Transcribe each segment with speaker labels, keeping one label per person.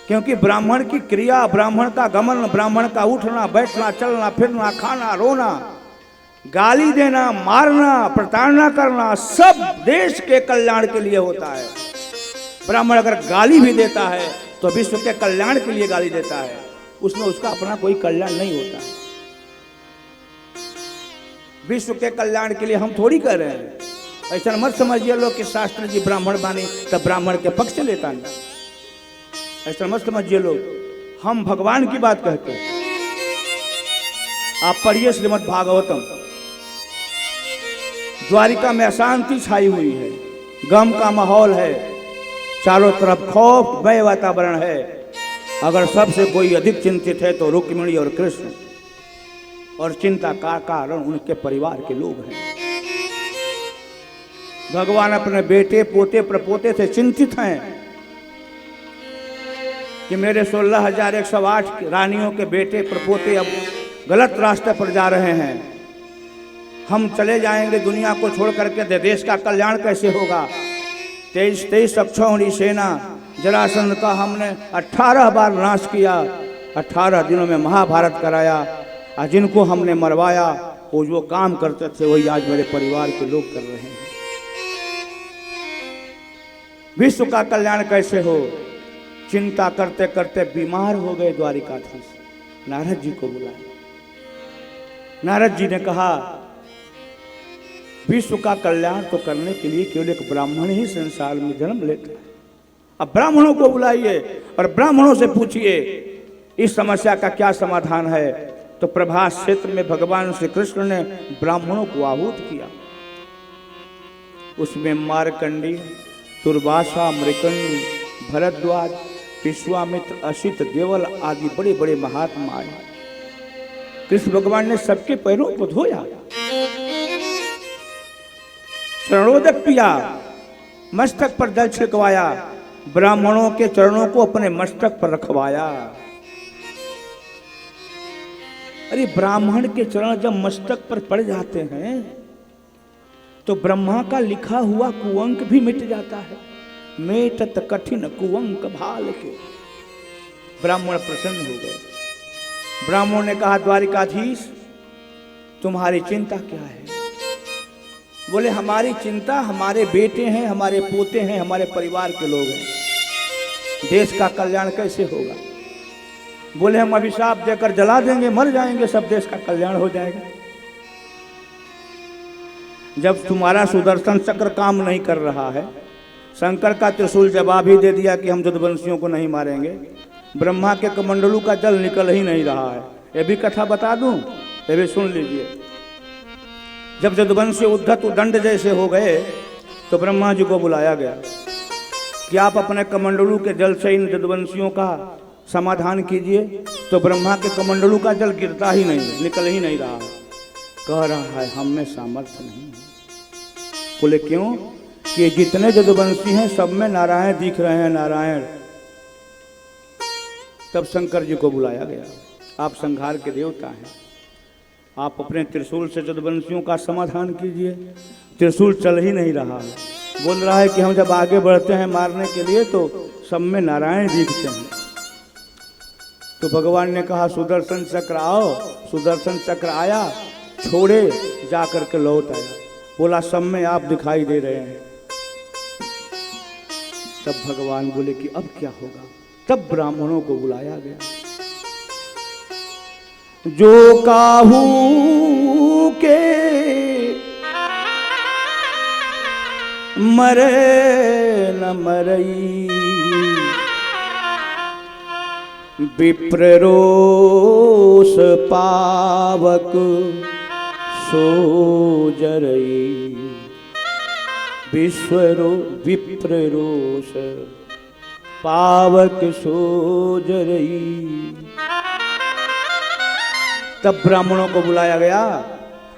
Speaker 1: क्योंकि ब्राह्मण की क्रिया, ब्राह्मण का गमन, ब्राह्मण का उठना बैठना, चलना फिरना, खाना रोना, गाली देना, मारना, प्रताड़ना करना, सब देश के कल्याण के लिए होता है। ब्राह्मण अगर गाली भी देता है तो विश्व के कल्याण के लिए गाली देता है, उसमें उसका अपना कोई कल्याण नहीं होता है। विश्व के कल्याण के लिए हम थोड़ी कर रहे हैं। ऐसा मत समझिए लोग कि शास्त्र जी ब्राह्मण बानी तब ब्राह्मण के पक्ष लेता नहीं। ऐसा मत समझिए लोग, हम भगवान की बात कहते हैं। आप पढ़िए श्रीमद् भागवतम। द्वारिका में अशांति छाई हुई है, गम का माहौल है, चारों तरफ खौफमय वातावरण है। अगर सबसे कोई अधिक चिंतित है तो रुक्मिणी और कृष्ण, और चिंता का कारण उनके परिवार के लोग हैं। भगवान अपने बेटे पोते प्रपोते से चिंतित हैं कि मेरे 16,108 रानियों के बेटे प्रपोते अब गलत रास्ते पर जा रहे हैं। हम चले जाएंगे दुनिया को छोड़ करके, देश का कल्याण कैसे होगा। 23 अक्षौहिणी सेना जरासंध का हमने 18 बार नाश किया, 18 दिनों में महाभारत कराया, और जिनको हमने मरवाया वो जो काम करते थे वही आज मेरे परिवार के लोग कर रहे हैं। विश्व का कल्याण कैसे हो, चिंता करते करते बीमार हो गए द्वारिकाधीश। नारद जी को बुलाया। नारद जी ने कहा विश्व का कल्याण तो करने के लिए केवल एक ब्राह्मण ही संसार में जन्म लेता है। अब ब्राह्मणों को बुलाइए और ब्राह्मणों से पूछिए इस समस्या का क्या समाधान है। तो प्रभास क्षेत्र में भगवान श्री कृष्ण ने ब्राह्मणों को आहूत किया। उसमें मार्कंडी, दुर्वासा, मृकंडी, भरद्वाज, विश्वामित्र, असित, देवल आदि बड़े बड़े महात्मा आए। कृष्ण भगवान ने सबके पैरों को धोया, चरणोदक किया, मस्तक पर जल छिड़कवाया, ब्राह्मणों के चरणों को अपने मस्तक पर रखवाया। अरे ब्राह्मण के चरण जब मस्तक पर पड़ जाते हैं तो ब्रह्मा का लिखा हुआ कुअंक भी मिट जाता है। मेटत कठिन कुअंक भाल के। ब्राह्मण प्रसन्न हो गए। ब्राह्मण ने कहा द्वारिकाधीश तुम्हारी चिंता क्या है। बोले हमारी चिंता हमारे बेटे हैं, हमारे पोते हैं, हमारे परिवार के लोग हैं। देश का कल्याण कैसे होगा। बोले हम अभिशाप देकर जला देंगे, मर जाएंगे, सब देश का कल्याण हो जाएगा। जब तुम्हारा सुदर्शन चक्र काम नहीं कर रहा है, शंकर का त्रिशूल जवाब ही दे दिया कि हम जदुवंशियों को नहीं मारेंगे, ब्रह्मा के कमंडलू का जल निकल ही नहीं रहा है। ये भी कथा बता दूं, ये भी सुन लीजिए। जब जदुवंशी उद्धत उदंड जैसे हो गए तो ब्रह्मा जी को बुलाया गया कि आप अपने कमंडलू के जल से इन जदुवंशियों का समाधान कीजिए। तो ब्रह्मा के कमंडलू का जल गिरता ही नहीं, निकल ही नहीं रहा। कह रहा है हम में सामर्थ्य नहीं है। बोले क्यों कि जितने जदुवंशी हैं सब में नारायण दिख रहे हैं, नारायण। तब शंकर जी को बुलाया गया। आप संहार के देवता हैं, आप अपने त्रिशूल से जदुवंशियों का समाधान कीजिए। त्रिशूल चल ही नहीं रहा है। बोल रहा है कि हम जब आगे बढ़ते हैं मारने के लिए तो सब में नारायण दिखते हैं। तो भगवान ने कहा सुदर्शन चक्र आओ। सुदर्शन चक्र आया, छोड़े, जाकर के लौट आया। बोला सब में आप दिखाई दे रहे हैं। तब भगवान बोले कि अब क्या होगा। तब ब्राह्मणों को बुलाया गया। जो काहू के मरे न मरई, विप्र रोष पावक सो जरई। विप्र रोष पावक सो जरई। तब ब्राह्मणों को बुलाया गया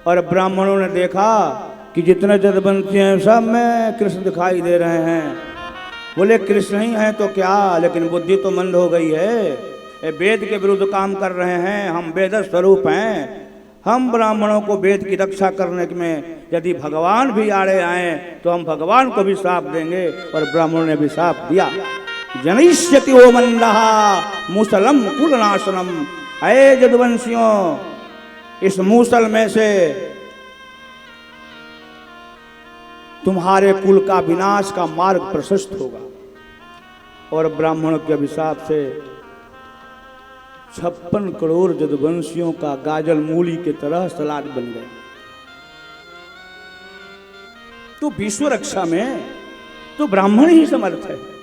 Speaker 1: और ब्राह्मणों ने देखा कि जितने जदुवंशी हैं सब में कृष्ण दिखाई दे रहे हैं। बोले कृष्ण ही हैं तो क्या, लेकिन बुद्धि तो मंद हो गई है। ये वेद के विरुद्ध काम कर रहे हैं। हम वेद स्वरूप हैं। हम ब्राह्मणों को वेद की रक्षा करने में यदि भगवान भी आड़े आए तो हम भगवान को भी श्राप देंगे। और ब्राह्मणों ने भी श्राप दिया। जनिष्यति ओ मंदः मुसलम कुलनाशनम। अये जदुवंशियों, इस मूसल में से तुम्हारे कुल का विनाश का मार्ग प्रशस्त होगा। और ब्राह्मणों के अभिशाप से 56 करोड़ जदुवंशियों का गाजल मूली के तरह सलाद बन गया। तो विश्व रक्षा में तो ब्राह्मण ही समर्थ है।